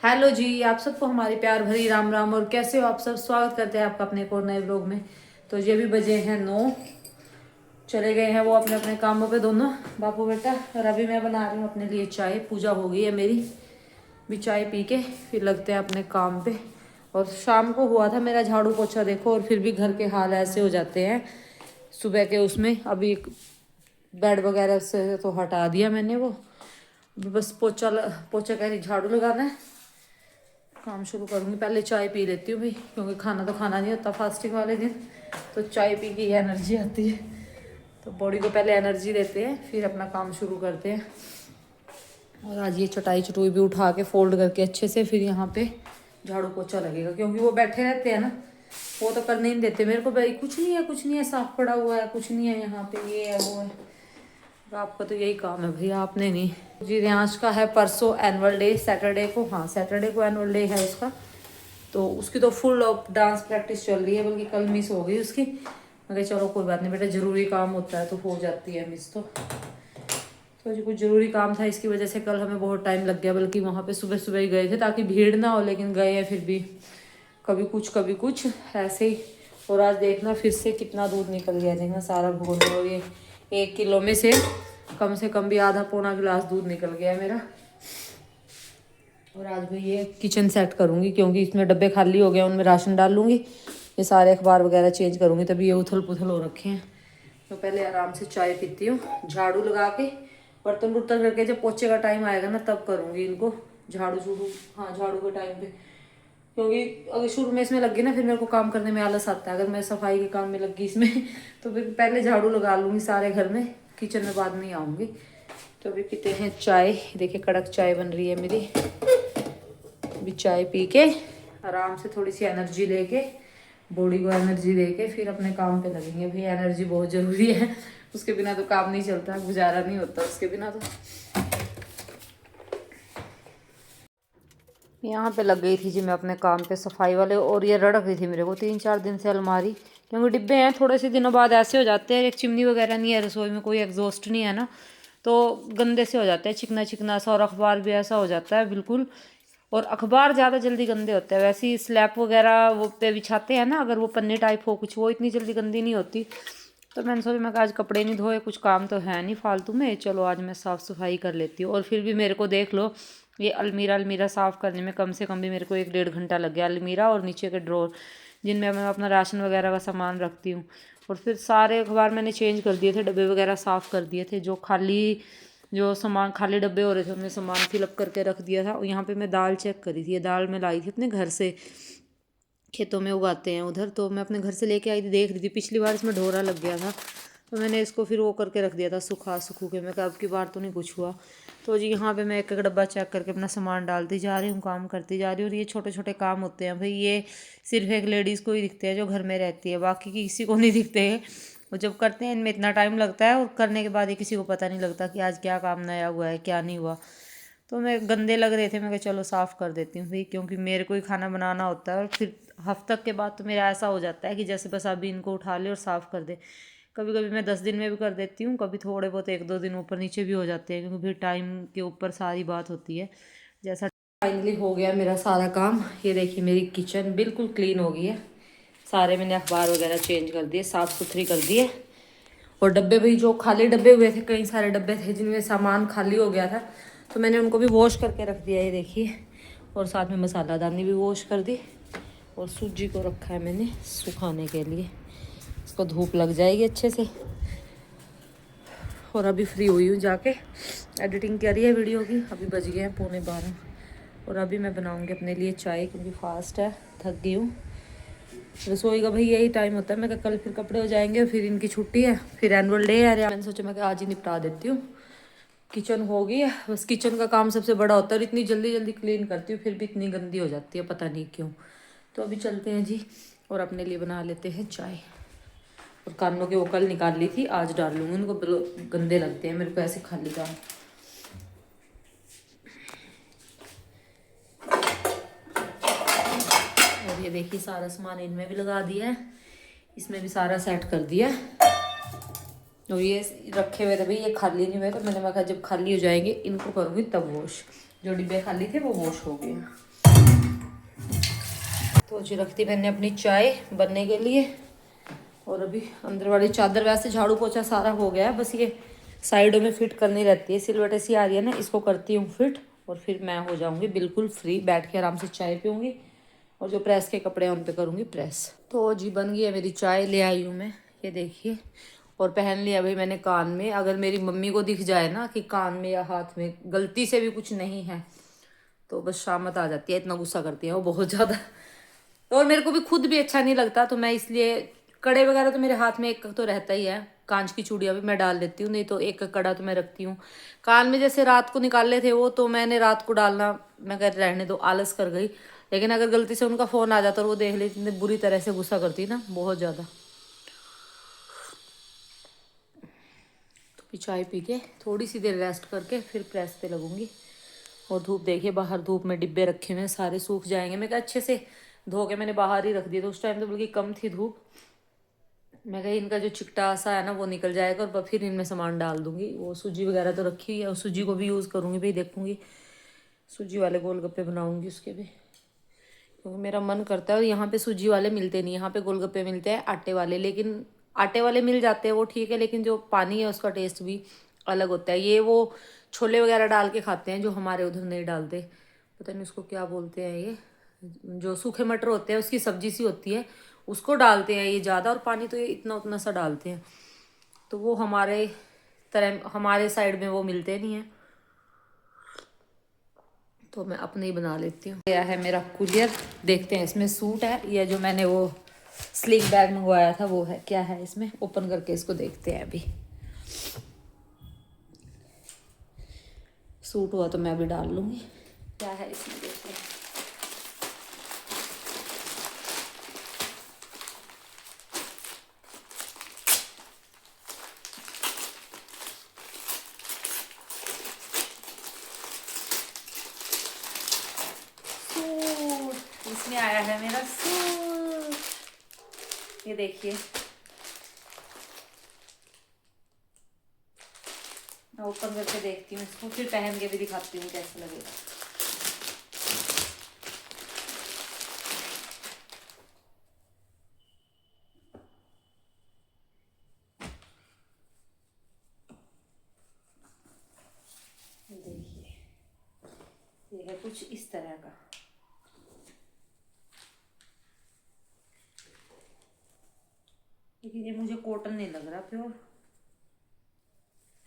Hello जी, आप सबको हमारी प्यार भरी राम राम। और कैसे हो आप सब? स्वागत करते हैं आपका अपने एक और नए ब्लॉग में। तो ये भी बजे हैं 9। चले गए हैं वो अपने अपने कामों पे दोनों, बापू बेटा। और अभी मैं बना रही हूँ अपने लिए चाय। पूजा हो गई है मेरी भी, चाय पी के फिर लगते हैं अपने काम पे। और शाम को हुआ था मेरा झाड़ू पोछा, देखो, और फिर भी घर के हाल ऐसे हो जाते हैं सुबह के उसमें। अभी बेड वगैरह से तो हटा दिया मैंने वो, अभी बस पोछा कह रही, झाड़ू लगाना है, काम शुरू करूँगी। पहले चाय पी लेती हूँ भाई, क्योंकि खाना तो खाना नहीं होता फास्टिंग वाले दिन। तो चाय पी के एनर्जी आती है, तो बॉडी को पहले एनर्जी देते हैं फिर अपना काम शुरू करते हैं। और आज ये चटाई चटुई भी उठा के फोल्ड करके अच्छे से फिर यहाँ पे झाड़ू पोछा लगेगा, क्योंकि वो बैठे रहते हैं ना, वो तो करने नहीं देते मेरे को। भाई कुछ नहीं है, कुछ नहीं है, साफ पड़ा हुआ है, कुछ नहीं है यहाँ पे, ये है वो है। तो आपका तो यही काम है भैया, आपने नहीं। जी रियांश का है परसों एनुअल डे, सैटरडे को। हाँ, सैटरडे को एनुअल डे है उसका। तो उसकी तो फुल ऑफ डांस प्रैक्टिस चल रही है, बल्कि कल मिस हो गई उसकी। मगर चलो कोई बात नहीं बेटा, ज़रूरी काम होता है तो हो जाती है मिस तो जी कुछ ज़रूरी काम था, इसकी वजह से कल हमें बहुत टाइम लग गया। बल्कि वहाँ पे सुबह सुबह ही गए थे ताकि भीड़ ना हो, लेकिन गए हैं फिर भी कभी कुछ ऐसे ही। और आज देखना फिर से कितना दूध निकल गया, देखना सारा भगोन में। और ये 1 किलो में से कम भी आधा पौना गिलास दूध निकल गया मेरा। और आज भाई ये किचन सेट करूँगी, क्योंकि इसमें डब्बे खाली हो गए, उनमें राशन डाल लूँगी। ये सारे अखबार वगैरह चेंज करूँगी, तभी ये उथल पुथल हो रखे हैं। तो पहले आराम से चाय पीती हूँ, झाड़ू लगा के बर्तन वर्तन करके, जब पोछे का टाइम आएगा ना तब करूँगी इनको झाड़ू झूड़ू। हाँ, झाड़ू के टाइम पे, क्योंकि अगर शुरू में इसमें लग गई ना फिर मेरे को काम करने में आलस आता है। अगर मैं सफाई के काम में लग गई इसमें तो फिर पहले झाड़ू लगा लूँगी सारे घर में, किचन में बाद में ही आऊँगी। तो अभी पीते हैं चाय। देखिए कड़क चाय बन रही है मेरी। अभी चाय पी के आराम से थोड़ी सी एनर्जी लेके, बॉडी को एनर्जी देके फिर अपने काम पे लगेंगे। भाई एनर्जी बहुत ज़रूरी है, उसके बिना तो काम नहीं चलता, गुजारा नहीं होता उसके बिना। तो यहाँ पे लग गई थी जी मैं अपने काम पे, सफाई वाले। और ये रड़क रही थी मेरे को 3-4 दिन से अलमारी, क्योंकि डिब्बे हैं, थोड़े से दिनों बाद ऐसे हो जाते हैं। एक चिमनी वगैरह नहीं है रसोई में, कोई एग्जॉस्ट नहीं है ना, तो गंदे से हो जाते हैं, चिकना चिकना सा। और अखबार भी ऐसा हो जाता है बिल्कुल। और अखबार ज़्यादा जल्दी गंदे होते हैं। वैसे ही स्लैब वगैरह वो पे बिछाते हैं ना, अगर वो पन्नी टाइप हो कुछ, वो इतनी जल्दी गंदी नहीं होती। तो मैंने सोचा मैं आज कपड़े नहीं धोए, कुछ काम तो है नहीं फालतू में, चलो आज मैं साफ़ सफाई कर लेती हूँ। और फिर भी मेरे को देख लो, ये अलमीरा साफ़ करने में कम से कम भी मेरे को 1-1.5 घंटा लग गया। अलमीरा और नीचे के ड्रॉर जिनमें मैं अपना राशन वगैरह का सामान रखती हूँ। और फिर सारे अखबार मैंने चेंज कर दिए थे, डब्बे वगैरह साफ़ कर दिए थे। जो सामान खाली डब्बे हो रहे थे उनमें सामान फिलअप करके रख दिया था। और यहाँ पे मैं दाल चेक करी थी, ये दाल मैं लाई थी अपने घर से, खेतों में उगाते हैं उधर, तो मैं अपने घर से लेके आई थी। देख रही थी पिछली बार इसमें ढोरा लग गया था, तो मैंने इसको फिर वो करके रख दिया था सुखू के। मैं कहा अब की बार तो नहीं कुछ हुआ। तो जी यहाँ पे मैं एक एक डब्बा चेक करके अपना सामान डालती जा रही हूँ, काम करती जा रही हूँ। और ये छोटे छोटे काम होते हैं भाई, ये सिर्फ एक लेडीज़ को ही दिखते हैं जो घर में रहती है, बाकी किसी को नहीं दिखते हैं। और जब करते हैं इनमें इतना टाइम लगता है, और करने के बाद ये किसी को पता नहीं लगता कि आज क्या काम नया हुआ है क्या नहीं हुआ। तो मैं गंदे लग रहे थे, मैं कहा चलो साफ़ कर देती हूँ भाई, क्योंकि मेरे को ही खाना बनाना होता है। और फिर हफ्ते के बाद तो मेरा ऐसा हो जाता है कि जैसे बस अभी इनको उठा ले और साफ़ कर दे। कभी कभी मैं 10 दिन में भी कर देती हूँ, कभी थोड़े बहुत 1-2 दिन ऊपर नीचे भी हो जाते हैं, क्योंकि फिर टाइम के ऊपर सारी बात होती है। जैसा फाइनली हो गया मेरा सारा काम। ये देखिए मेरी किचन बिल्कुल क्लीन हो गई है, सारे मैंने अखबार वगैरह चेंज कर दिए, साफ़ सुथरी कर दिए। और डब्बे भी जो खाली डब्बे हुए थे, कई सारे डब्बे थे जिनमें सामान खाली हो गया था, तो मैंने उनको भी वॉश करके रख दिया, ये देखिए। और साथ में मसालादानी भी वॉश कर दी। और सूजी को रखा है मैंने सुखाने के लिए, इसको धूप लग जाएगी अच्छे से। और अभी फ्री हुई हूँ, जाके एडिटिंग करी है वीडियो की। अभी बज गए हैं 11:15। और अभी मैं बनाऊँगी अपने लिए चाय, क्योंकि फास्ट है, थक गई हूँ। रसोई का भाई यही टाइम होता है। मैं कहा कल फिर कपड़े हो जाएंगे, फिर इनकी छुट्टी है, फिर एनुअल डे है। मैंने सोचा मैं आज ही निपटा देती हूँ। किचन हो गई है, बस किचन का काम सबसे बड़ा होता है। और इतनी जल्दी जल्दी क्लीन करती हूँ, फिर भी इतनी गंदी हो जाती है, पता नहीं क्यों। तो अभी चलते हैं जी, और अपने लिए बना लेते हैं चाय। और कानों के वो कल निकाल ली थी, आज डाल लूँगी, उनको गंदे लगते हैं मेरे को ऐसे खाली कान। और ये देखिए सारा सामान इनमें भी लगा दिया है, इसमें भी सारा सेट कर दिया। और ये रखे हुए थे भाई, ये खाली नहीं हुए, तो मैंने कहा जब खाली हो जाएंगे इनको करूँगी तब वॉश। जो डिब्बे खाली थे वो वॉश हो गए। तो जी रखती मैंने अपनी चाय बनने के लिए। और अभी अंदर वाली चादर वैसे झाड़ू पोछा सारा हो गया है, बस ये साइडों में फिट करनी रहती है, सिलवट ऐसी आ रही है ना, इसको करती हूँ फिट और फिर मैं हो जाऊँगी बिल्कुल फ्री, बैठ के आराम से चाय पीऊँगी और जो प्रेस के कपड़े हैं उन पे करूँगी प्रेस। तो जी बन गई है मेरी चाय, ले आई हूँ मैं, ये देखिए। और पहन लिया भाई मैंने कान में। अगर मेरी मम्मी को दिख जाए ना कि कान में या हाथ में गलती से भी कुछ नहीं है तो बस शामत आ जाती है, इतना गुस्सा करती है वो बहुत ज़्यादा। और मेरे को भी खुद भी अच्छा नहीं लगता, तो मैं इसलिए कड़े वगैरह तो मेरे हाथ में एक तो रहता ही है, कांच की चूड़ियाँ भी मैं डाल देती हूँ, नहीं तो एक कड़ा तो मैं रखती हूँ। कान में जैसे रात को निकाले थे वो, तो मैंने रात को डालना, मैं कह रहने दो, आलस कर गई। लेकिन अगर गलती से उनका फ़ोन आ जाता और वो देख लेती तो बुरी तरह से गुस्सा करती ना, बहुत ज़्यादा। तो फिर चाय पी के थोड़ी सी देर रेस्ट करके फिर प्रेस पे लगूंगी। और धूप देखिए, बाहर धूप में डिब्बे रखे हुए हैं, सारे सूख जाएंगे। मैं कहा अच्छे से धो के मैंने बाहर ही रख दिया, तो उस टाइम तो बल्कि कम थी धूप। मैं कहा इनका जो चिकटा सा है ना वो निकल जाएगा और फिर इनमें सामान डाल दूंगी। वो सूजी वगैरह तो रखी हुई है, उस सूजी को भी यूज़ करूँगी भाई, देखूँगी सूजी वाले गोलगप्पे बनाऊँगी उसके भी, क्योंकि मेरा मन करता है। और यहाँ पे सूजी वाले मिलते नहीं, यहाँ पे गोलगप्पे मिलते हैं आटे वाले। लेकिन आटे वाले मिल जाते हैं वो ठीक है, लेकिन जो पानी है उसका टेस्ट भी अलग होता है। ये वो छोले वगैरह डाल के खाते हैं जो हमारे उधर नहीं डालते, पता नहीं उसको क्या बोलते हैं, ये जो सूखे मटर होते हैं उसकी सब्जी सी होती है, उसको डालते हैं ये ज़्यादा, और पानी तो ये इतना उतना सा डालते हैं। तो वो हमारे तरह हमारे साइड में वो मिलते नहीं हैं, तो मैं अपने ही बना लेती हूँ। यह है मेरा कुरियर, देखते हैं इसमें सूट है या जो मैंने वो स्लिंग बैग मंगवाया था वो है, क्या है इसमें, ओपन करके इसको देखते हैं। अभी सूट हुआ तो मैं अभी डाल लूँगी, क्या है इसमें देखते हैं। सूट, इसमें आया है मेरा सूट, ये देखिए। मैं ओपन करके देखती हूँ इसको, फिर पहन के भी दिखाती हूँ कैसा लगेगा। देखिए ये है कुछ इस तरह का, लेकिन ये मुझे कॉटन नहीं लग रहा प्योर।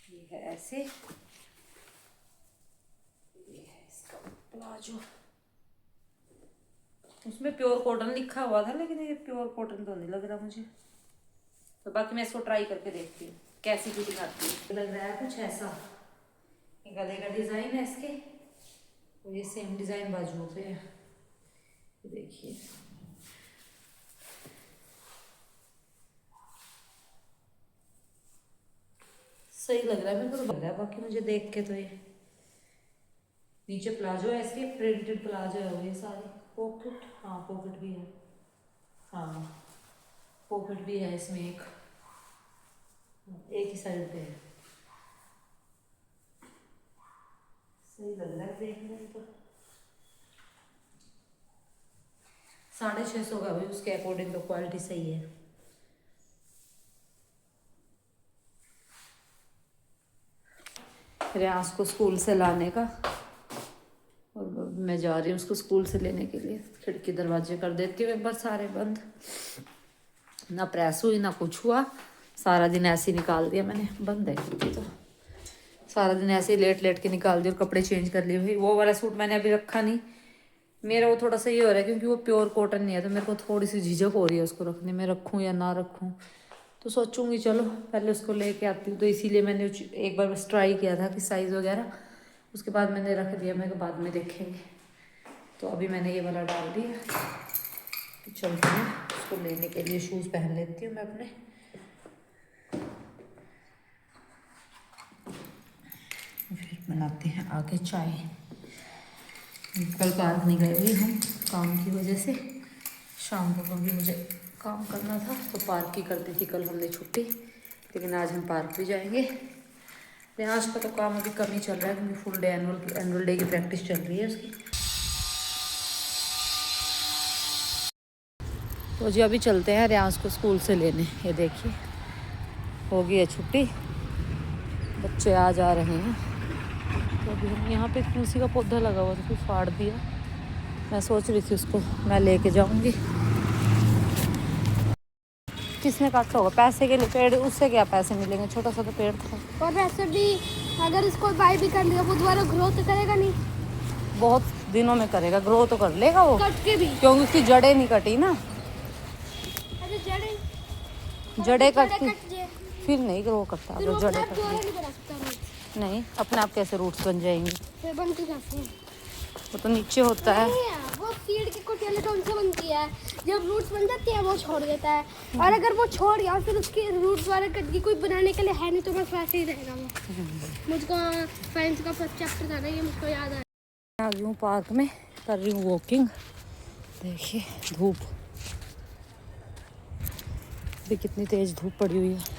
ये है ऐसे, ये है इसका प्लाजो, उसमें प्योर कॉटन लिखा हुआ था लेकिन ये प्योर कॉटन तो नहीं लग रहा मुझे। तो बाकी मैं इसको ट्राई करके देखती हूँ कैसी फिटिंग आती है। लग रहा है कुछ ऐसा, ये गले का डिजाइन है इसके, और ये सेम डिजाइन बाजुओं पे है, ये देखिए। सही लग रहा है मेरे को, तो लग रहा है बाकी मुझे देख के तो। ये नीचे प्लाजो है इसके, प्रिंटेड प्लाजो है वो, ये सारे पॉकेट, हाँ पॉकेट भी है, हाँ पॉकेट भी है इसमें, एक ही साइड पे है। सही लग रहा है देखने में तो। 650 का भी उसके अकॉर्डिंग तो क्वालिटी सही है। रियांस को स्कूल से लाने का, और मैं जा रही हूँ उसको स्कूल से लेने के लिए। खिड़की दरवाजे कर देती हूँ एक बार सारे बंद, ना प्रेस हुई ना कुछ हुआ, सारा दिन ऐसे ही निकाल दिया मैंने, बंद है खिड़की तो सारा दिन ऐसे ही लेट लेट के निकाल दिया और कपड़े चेंज कर लिए। भाई वो वाला सूट मैंने अभी रखा नहीं, मेरा वो थोड़ा सा ये हो रहा है क्योंकि वो प्योर कॉटन नहीं है, तो मेरे को थोड़ी सी झिझक हो रही है उसको रखने में, रखूँ या ना रखूँ। तो सोचूंगी चलो पहले उसको लेके आती हूँ, तो इसीलिए मैंने एक बार बस ट्राई किया था कि साइज़ वगैरह, उसके बाद मैंने रख दिया, मैं बाद में देखेंगे। तो अभी मैंने ये वाला डाल दिया, तो चलती हूँ उसको लेने के लिए, शूज़ पहन लेती हूँ मैं अपने। फिर बनाते हैं आगे चाय। कल पार्क नहीं गए हुए हम काम की वजह से, शाम को क्योंकि मुझे काम करना था, तो पार्क ही करती थी कल हमने छुट्टी, लेकिन आज हम पार्क भी जाएंगे। आज का तो काम अभी कम ही चल रहा है क्योंकि फुल डे एनुअल डे की प्रैक्टिस चल रही है उसकी। तो जी अभी चलते हैं रियांस को स्कूल से लेने। ये देखिए हो गई है छुट्टी, बच्चे आ जा रहे हैं। तो अभी हम यहाँ पे तुलसी का पौधा लगा हुआ था, फिर फाड़ दिया। मैं सोच रही थी उसको मैं लेके जाऊँगी। किसने काटा होगा पैसे के लिए पेड़? उससे क्या पैसे मिलेंगे, छोटा सा तो पेड़ था। और वैसे भी अगर इसको बाई भी कर लिया वो दोबारा ग्रो तो करेगा नहीं। बहुत दिनों में करेगा, ग्रो तो कर लेगा वो, कट के भी, क्योंकि उसकी जड़ें नहीं कटी ना। अरे जड़ें कटती फिर नहीं ग्रो करता। अगर जड़ें कटती नहीं बना सकता। नहीं, अपने आप कैसे रूट्स बन जाएंगे? फिर बनती कैसे? वो तो नीचे होता है। वो सीड की कुटिया तो उनसे बनती है, जब रूट्स बन जाती है वो छोड़ देता है। और अगर वो छोड़ गया फिर उसकी रूट्स वाले कट की कोई बनाने के लिए है नहीं तो बस वैसे ही रहेगा वो। मुझको साइंस का फर्स्ट चैप्टर था ना, ये मुझको याद है। आ गई हूँ पार्क में, कर रही हूँ वॉकिंग। देखिए धूप भी कितनी तेज धूप पड़ी हुई है।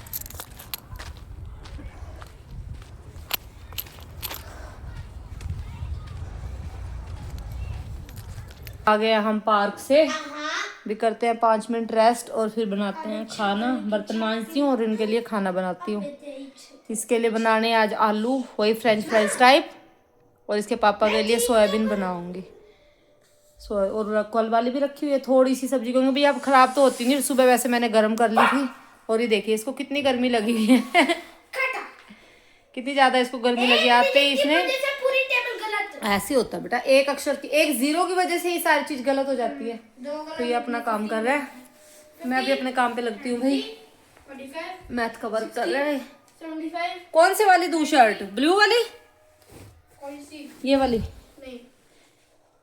आ गए हम पार्क से, भी करते हैं 5 मिनट रेस्ट और फिर बनाते हैं खाना। बर्तन मांजती हूँ और इनके लिए खाना बनाती हूँ। इसके लिए बनाने आज आलू, वही फ्रेंच फ्राइज टाइप, और इसके पापा के लिए सोयाबीन बनाऊंगी। और कल वाली भी रखी हुई है थोड़ी सी सब्जी, क्योंकि भैया अब खराब तो होती नहीं। सुबह वैसे मैंने गर्म कर ली थी। और ये देखिए इसको कितनी गर्मी लगी हुई है कितनी ज्यादा इसको गर्मी लगी। आते ही इसने ऐसे होता है बेटा, एक अक्षर की, एक जीरो की वजह से ही सारी चीज गलत हो जाती है। तो ये अपना काम कर रहा है, मैं भी अपने काम पे लगती हूँ भाई। मैथ का वर्क कर रहा है। कौन सी वाली दूँ शर्ट? ब्लू वाली? ये वाली नहीं,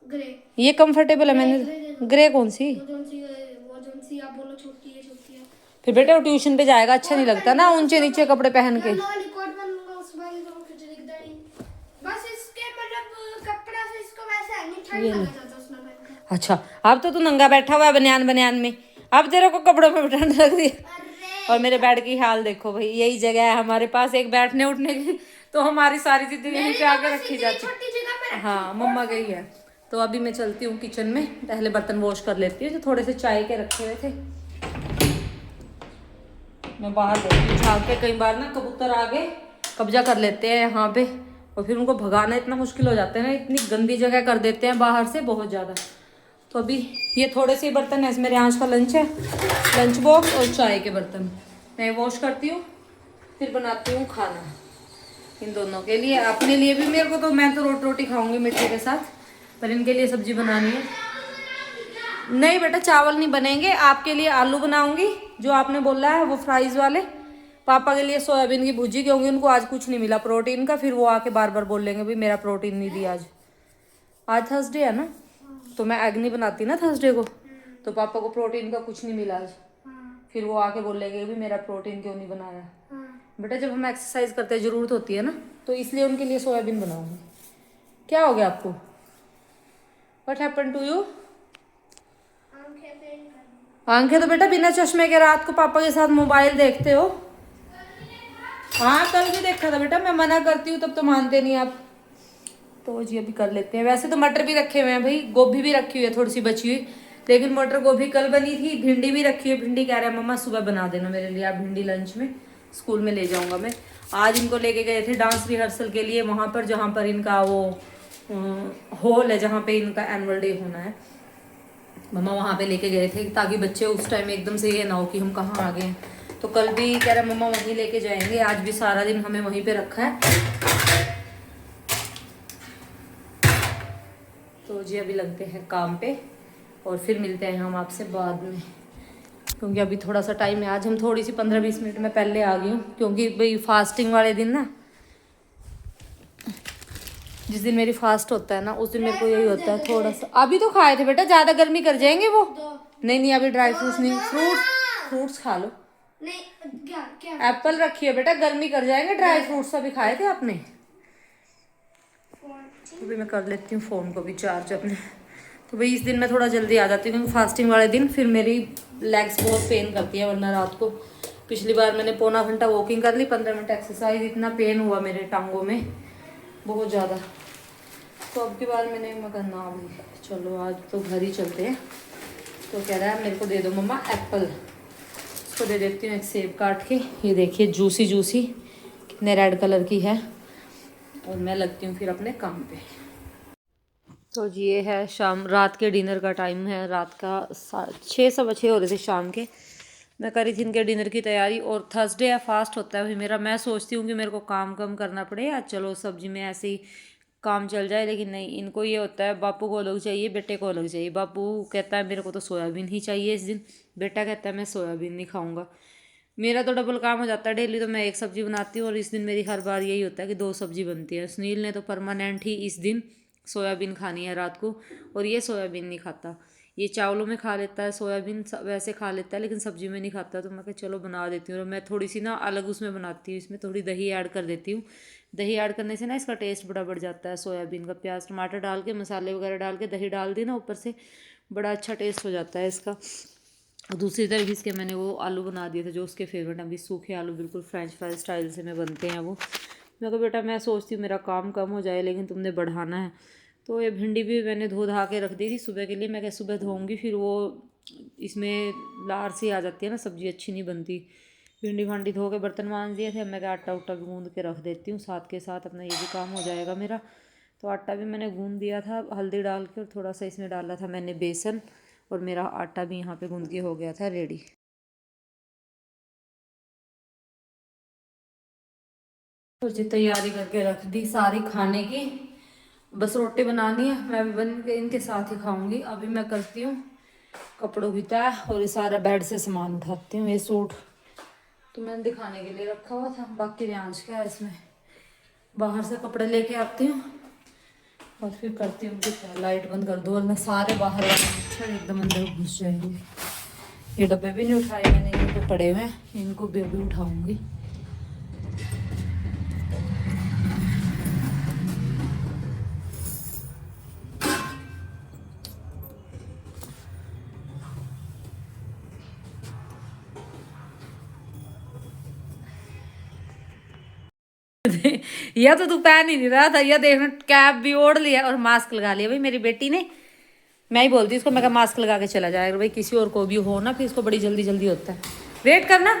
ग्रे। ये कंफर्टेबल है। मैंने ग्रे कौन सी? वो जोन सी आप बोलो छोटी है। फिर बेटा वो ट्यूशन पे जाएगा, अच्छा नहीं लगता ना ऊंचे नीचे कपड़े पहन के। बस इसके मतलब कपड़ा से इसको वैसे नहीं ठंड लग जाता उसमें पहन के। अच्छा अब तो तू नंगा बैठा हुआ है बनियान में, अब तेरे को कपड़ों में ठंड लग रही है। और मेरे बेड की हाल देखो भाई, यही जगह है हमारे पास एक बैठने उठने की, तो हमारी सारी चीजें यहीं पे आके रखी जाती है। हाँ मम्मा गई है। तो अभी मैं चलती हूँ किचन में, पहले बर्तन वॉश कर लेती हूँ जो थोड़े से चाय के रखे हुए थे। मैं बाहर देखती हूँ झाँक के, कई बार ना कबूतर आगे कब्जा कर लेते हैं यहाँ पे, और फिर उनको भगाना इतना मुश्किल हो जाता है ना, इतनी गंदी जगह कर देते हैं बाहर से बहुत ज़्यादा। तो अभी ये थोड़े से बर्तन है, इसमें रियांश का लंच है, लंच बॉक्स और चाय के बर्तन मैं वॉश करती हूँ, फिर बनाती हूँ खाना इन दोनों के लिए। अपने लिए भी, मेरे को तो, मैं तो रोटी खाऊंगी मीठे के साथ, पर इनके लिए सब्जी बनानी है। नहीं बेटा चावल नहीं बनेंगे, आपके लिए आलू बनाऊंगी जो आपने बोला है वो फ्राइज वाले, पापा के लिए सोयाबीन की भुजी, क्योंकि उनको आज कुछ नहीं मिला प्रोटीन का, फिर वो आके बार बार बोलेंगे भाई मेरा प्रोटीन नहीं दिया आज। आज थर्सडे है ना, तो मैं एग नहीं बनाती ना थर्सडे को, तो पापा को प्रोटीन का कुछ नहीं मिला आज, फिर वो आके बोलेंगे भी मेरा प्रोटीन क्यों नहीं बनाया। बेटा जब हम एक्सरसाइज करते हैं जरूरत होती है ना, तो इसलिए उनके लिए सोयाबीन बनाऊंगी। क्या हो गया आपको? What happened to you? आंखें तो बेटा बिना चश्मे के रात को पापा के साथ मोबाइल देखते हो। हाँ कल भी देखा था बेटा, मैं मना करती हूँ तब तो मानते नहीं आप। तो जी अभी कर लेते हैं। वैसे तो मटर भी रखे हुए हैं भाई, गोभी भी रखी हुई है थोड़ी सी बची हुई, लेकिन मटर गोभी कल बनी थी, भिंडी भी रखी हुई। भिंडी कह रहा है मम्मा सुबह बना देना मेरे लिए आप भिंडी, लंच में स्कूल में ले जाऊंगा मैं। आज इनको लेके गए थे डांस रिहर्सल के लिए वहाँ पर, जहाँ पर इनका वो हॉल है जहाँ पे इनका एनुअल डे होना है। मम्मा वहाँ पे लेके गए थे ताकि बच्चे उस टाइम एकदम से ये ना हो कि हम कहाँ आ गए हैं। तो कल भी कह रहा मम्मा वहीं लेके जाएंगे, आज भी सारा दिन हमें वहीं पे रखा है। तो जी अभी लगते हैं काम पे और फिर मिलते हैं हम आपसे बाद में, क्योंकि अभी थोड़ा सा टाइम है। आज हम थोड़ी सी 15-20 मिनट में पहले आ गई हूँ, क्योंकि भाई फास्टिंग वाले दिन ना, जिस दिन मेरी फास्ट होता है ना उस दिन मेरे को यही होता है थोड़ा सा। अभी तो खाए थे बेटा, ज्यादा गर्मी कर जाएंगे वो। नहीं अभी ड्राई फ्रूट्स नहीं, फ्रूट्स खा लो। नहीं क्या एप्पल रखी है बेटा, गर्मी कर जाएंगे। ड्राई फ्रूट्स अभी खाए थे आपने। अभी मैं कर लेती हूँ फोन को भी चार्ज अपने। तो भाई इस दिन मैं थोड़ा जल्दी आ जाती हूँ, क्योंकि फास्टिंग वाले दिन फिर मेरी लेग्स बहुत पेन करती है, वरना रात को पिछली बार मैंने पौना घंटा वॉकिंग कर ली, 15 मिनट एक्सरसाइज, इतना पेन हुआ मेरे टांगों में बहुत ज़्यादा। तो अब की बार मैंने मैं करना, अभी चलो आज तो घर ही चलते हैं, तो कह रहा है मेरे को दे दो मम्मा एप्पल। इसको दे देती हूँ एक सेब काट के। ये देखिए जूसी जूसी कितने रेड कलर की है। और मैं लगती हूँ फिर अपने काम पे। तो जी ये है शाम, रात के डिनर का टाइम है। रात का 6:15 हो रहे थे शाम के। मैं करी थी इनके डिनर की तैयारी। और थर्सडे है, फास्ट होता है भाई मेरा। मैं सोचती हूँ कि मेरे को काम कम करना पड़े या चलो सब्जी में ऐसे ही काम चल जाए, लेकिन नहीं, इनको ये होता है बापू को अलग चाहिए, बेटे को अलग चाहिए। बापू कहता है मेरे को तो सोयाबीन ही चाहिए इस दिन, बेटा कहता है मैं सोयाबीन नहीं खाऊंगा। मेरा तो डबल काम हो जाता है। डेली तो मैं एक सब्जी बनाती हूँ और इस दिन मेरी हर बार यही होता है कि 2 सब्जी बनती है। सुनील ने तो परमानेंट ही इस दिन सोयाबीन खानी है रात को, और ये सोयाबीन नहीं खाता। ये चावलों में खा लेता है सोयाबीन, वैसे खा लेता है, लेकिन सब्जी में नहीं खाता। तो मैं कहा चलो बना देती हूँ। और मैं थोड़ी सी ना अलग उसमें बनाती हूँ, इसमें थोड़ी दही ऐड कर देती हूँ। दही ऐड करने से ना इसका टेस्ट बड़ा बढ़ जाता है सोयाबीन का। प्याज टमाटर डाल के, मसाले वगैरह डाल के, दही डाल दी ना ऊपर से, बड़ा अच्छा टेस्ट हो जाता है इसका। दूसरी तरफ इसके मैंने वो आलू बना दिए थे जो उसके फेवरेट हैं, अभी सूखे आलू बिल्कुल फ्रेंच फ्राई स्टाइल से में बनते हैं वो। मैं कहा बेटा मैं सोचती हूँ मेरा काम कम हो जाए, लेकिन तुमने बढ़ाना है। तो ये भिंडी भी मैंने धो धा के रख दी थी सुबह के लिए। मैं क्या सुबह धोऊंगी, फिर वो इसमें लार सी आ जाती है ना, सब्ज़ी अच्छी नहीं बनती। भिंडी भांडी धो के बर्तन मांज दिए थे। मैं क्या आटा उटा भी गूँध के रख देती हूँ, साथ के साथ अपना ये भी काम हो जाएगा मेरा। तो आटा भी मैंने गूँध दिया था हल्दी डाल के, और थोड़ा सा इसमें डाला था मैंने बेसन, और मेरा आटा भी यहाँ पे गूँध के हो गया था रेडी। तो जी तैयारी करके रख दी सारी खाने की, बस रोटी बनानी है। मैं भी बन के इनके साथ ही खाऊंगी। अभी मैं करती हूँ कपड़ों की तय, और ये सारा बेड से सामान उठाती हूँ। ये सूट तो मैंने दिखाने के लिए रखा हुआ था, बाकी रेंज का है इसमें। बाहर से कपड़े लेके आती हूँ और फिर करती हूँ कि लाइट बंद कर दो, वरना सारे बाहर वाले मच्छर एकदम अंदर घुस जाएंगे। ये डब्बे भी नहीं उठाए मैंने, ये तो पड़े हुए हैं, इनको भी अभी उठाऊंगी। या तो तू पहन ही नहीं रहा था, या देखना कैप भी ओढ़ लिया और मास्क लगा लिया। भाई मेरी बेटी ने, मैं ही बोलती इसको, मैं कहा मास्क लगा के चला जाएगा। भाई किसी और को भी हो ना, फिर इसको बड़ी जल्दी जल्दी होता है। वेट करना,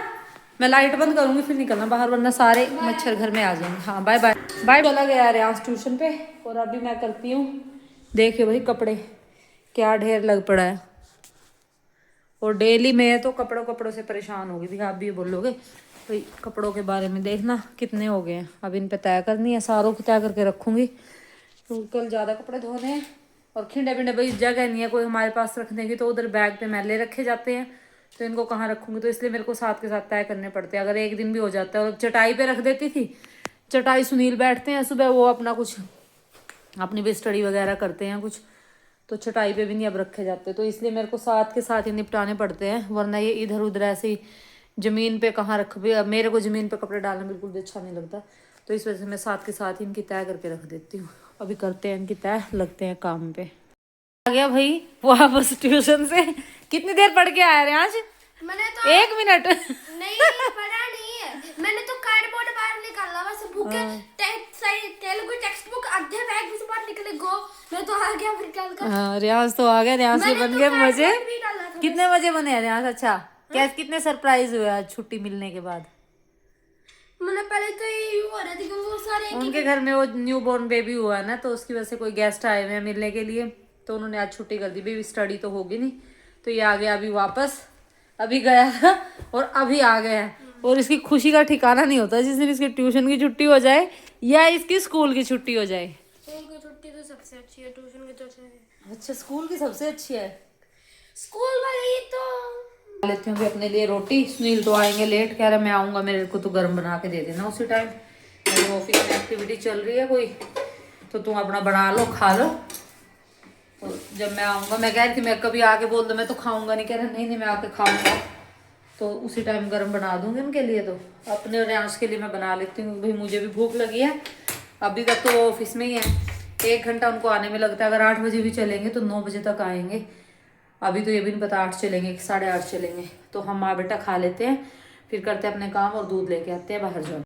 मैं लाइट बंद करूंगी फिर निकलना बाहर, वरना सारे मच्छर घर में आ जाएंगे। हाँ बाय बाय बाय। चला गया रेयांश ट्यूशन पे, और अभी मैं करती हूँ। देखिए भाई कपड़े क्या ढेर लग पड़ा है, और डेली मैं तो कपड़ों से परेशान होगी भी। आप भी बोलोगे भाई कपड़ों के बारे में, देखना कितने हो गए हैं। अब इन पे तय करनी है, सारों की तय करके रखूंगी। तो कल ज़्यादा कपड़े धोने हैं, और खिंडे बिंडे भाई जगह नहीं है कोई हमारे पास रखने की, तो उधर बैग पे मैले रखे जाते हैं, तो इनको कहाँ रखूँगी। तो इसलिए मेरे को साथ के साथ तय करने पड़ते हैं। अगर एक दिन भी हो जाता है, और चटाई पे रख देती थी, चटाई सुनील बैठते हैं सुबह, वो अपना कुछ अपनी भी स्टडी वगैरह करते हैं कुछ, तो चटाई पे भी नहीं अब रखे जाते। तो इसलिए मेरे को साथ के साथ ही निपटाने पड़ते हैं, वरना ये इधर उधर ऐसे ही ज़मीन पे कहाँ रख भी। मेरे को ज़मीन पे कपड़े डालना बिल्कुल भी अच्छा नहीं लगता, तो इस वजह से मैं साथ के साथ ही इनकी तय करके रख देती हूँ। अभी करते हैं इनकी तय, लगते हैं काम पे। आ गया भाई वापस ट्यूशन से। कितनी देर पढ़ के आया रे आज? मैंने तो 1 मिनट नहीं पढ़ा नहीं है, मैंने तो कार्डबोर्ड बाहर निकाला, बस बुक तेलुगु टेक्स्ट बुक आधे बैग से बाहर निकले गो। मैं तो आ गया फिर कल का। हाँ रियाज तो आ गया, रियाज के बन गए मजे। कितने कितने मजे बने हैं रियाज? अच्छा क्या कितने सरप्राइज हुए आज छुट्टी मिलने के बाद? मैंने पहले तो ये हो रहा था क्योंकि वो सारे उनके घर में वो न्यू बॉर्न बेबी हुआ है ना, तो उसकी वजह से कोई गेस्ट आए हुए हैं मिलने के लिए, तो उन्होंने आज छुट्टी कर दी। बेबी स्टडी तो होगी नहीं, तो ये आ गया अभी वापस। अभी गया था और अभी आ गया है, और इसकी खुशी का ठिकाना नहीं होता जिस दिन इसकी ट्यूशन की छुट्टी हो जाए या इसकी स्कूल की छुट्टी हो जाए। स्कूल की छुट्टी तो सबसे अच्छी है, ट्यूशन की तो अच्छी है। अच्छा स्कूल की सबसे अच्छी है। स्कूल वाली तो लेती हूँ भी अपने लिए रोटी। सुनील तो आएंगे लेट, कह रहा मैं आऊँगा, मेरे को तो गर्म बना के दे देना उसी टाइम। मेरी ऑफिस में एक्टिविटी चल रही है कोई, तो तुम अपना बना लो खा लो, तो जब मैं आऊँगा। मैं कह रही थी मैं कभी आके बोल दो मैं तो खाऊंगा नहीं, कह रहा नहीं मैं आके खाऊंगा, तो उसी टाइम गर्म बना दूंगी उनके लिए। तो अपने रेंज के लिए मैं बना लेती हूँ, भाई मुझे भी भूख लगी है। अभी तक तो वो ऑफिस में ही है, 1 घंटा उनको आने में लगता है। अगर 8 बजे भी चलेंगे तो 9 बजे तक आएंगे। अभी तो ये भी नहीं पता 8 चलेंगे कि 8:30 चलेंगे। तो हम माँ बेटा खा लेते हैं, फिर करते हैं अपने काम और दूध लेके आते हैं बाहर जाओ।